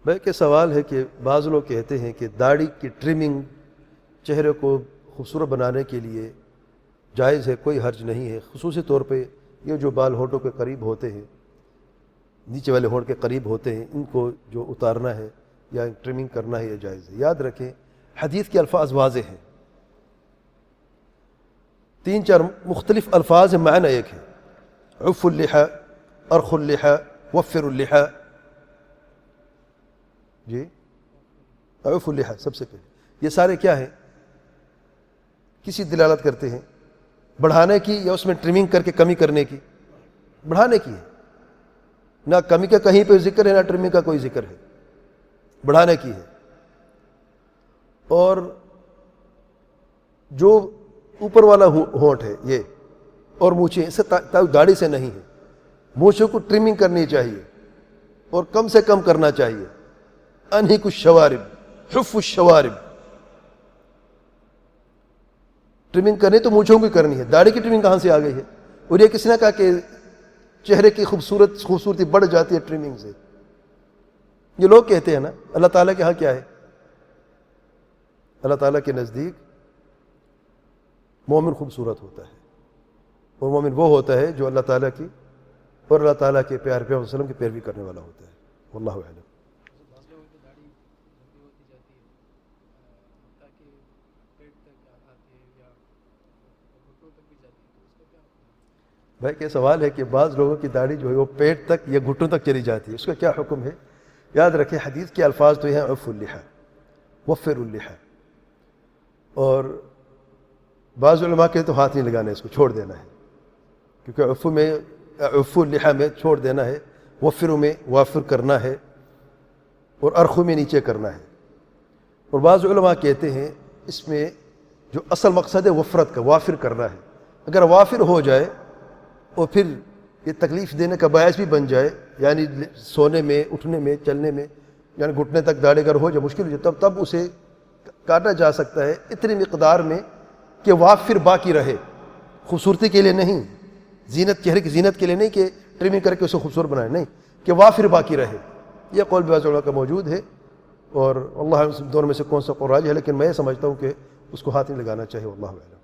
بھائی کہ سوال ہے کہ بعض لوگ کہتے ہیں کہ داڑھی کی ٹرمنگ چہرے کو خوبصورت بنانے کے لیے جائز ہے، کوئی حرج نہیں ہے، خصوصی طور پہ یہ جو بال ہونٹوں کے قریب ہوتے ہیں، نیچے والے ہونٹ کے قریب ہوتے ہیں، ان کو جو اتارنا ہے یا ٹرمنگ کرنا ہے یہ جائز ہے۔ یاد رکھیں حدیث کے الفاظ واضح ہیں، 3-4 مختلف الفاظ ہیں، معنی ایک ہے، عف اللحى، ارخ اللحى، وفر اللحى۔ جی عف اللحى سب سے پہلے یہ سارے کیا ہیں؟ کسی دلالت کرتے ہیں بڑھانے کی یا اس میں ٹرمنگ کر کے کمی کرنے کی؟ بڑھانے کی ہے، نہ کمی کا کہیں پہ ذکر ہے نہ ٹرمنگ کا کوئی ذکر ہے، بڑھانے کی ہے۔ اور جو اوپر والا ہونٹ ہے یہ اور مونچھیں، اس سے داڑھی سے نہیں ہے، مونچھوں کو ٹرمنگ کرنی چاہیے اور کم سے کم کرنا چاہیے۔ انہک الشوارب، حف الشوارب، ٹرمنگ کرنی تو مونچھوں کی کرنی ہے، داڑھی کی ٹرمنگ کہاں سے آ گئی ہے؟ اور یہ کس نے کہا کہ چہرے کی خوبصورتی بڑھ جاتی ہے ٹرمنگ سے؟ یہ لوگ کہتے ہیں نا۔ اللہ تعالیٰ کے ہاں کیا ہے؟ اللہ تعالیٰ کے نزدیک مومن خوبصورت ہوتا ہے، اور مومن وہ ہوتا ہے جو اللہ تعالیٰ کی اور اللہ تعالیٰ کے پیارے پیغمبر صلی اللہ علیہ وسلم کی پیروی کرنے والا ہوتا ہے۔ واللہ اعلم۔ بھائی کہ سوال ہے کہ بعض لوگوں کی داڑھی جو ہے وہ پیٹ تک یا گھٹنوں تک چلی جاتی ہے، اس کا کیا حکم ہے؟ یاد رکھیں حدیث کے الفاظ تو ہیں عف اللحى، وفر اللحى، اور بعض علماء کے تو ہاتھ نہیں لگانا ہے، اس کو چھوڑ دینا ہے، کیونکہ عف اللحى میں چھوڑ دینا ہے، وفر میں وافر کرنا ہے، اور ارخ میں نیچے کرنا ہے۔ اور بعض علماء کہتے ہیں اس میں جو اصل مقصد ہے وفرت کا، وافر کرنا ہے۔ اگر وافر ہو جائے اور پھر یہ تکلیف دینے کا باعث بھی بن جائے، یعنی سونے میں، اٹھنے میں، چلنے میں، یعنی گھٹنے تک داڑھی اگر ہو جائے مشکل ہو جائے، تب اسے کاٹا جا سکتا ہے، اتنی مقدار میں کہ وافر باقی رہے، خوبصورتی کے لیے نہیں، زینت، چہرے کی زینت کے لیے نہیں کہ ٹرمنگ کر کے اسے خوبصورت بنائے، نہیں، کہ وافر باقی رہے۔ یہ قول بعض علماء کا موجود ہے، اور اللہ دونوں میں سے کون سا قول راجح ہے، لیکن میں یہ سمجھتا ہوں کہ اس کو ہاتھ نہیں لگانا چاہیے۔ واللہ اعلم۔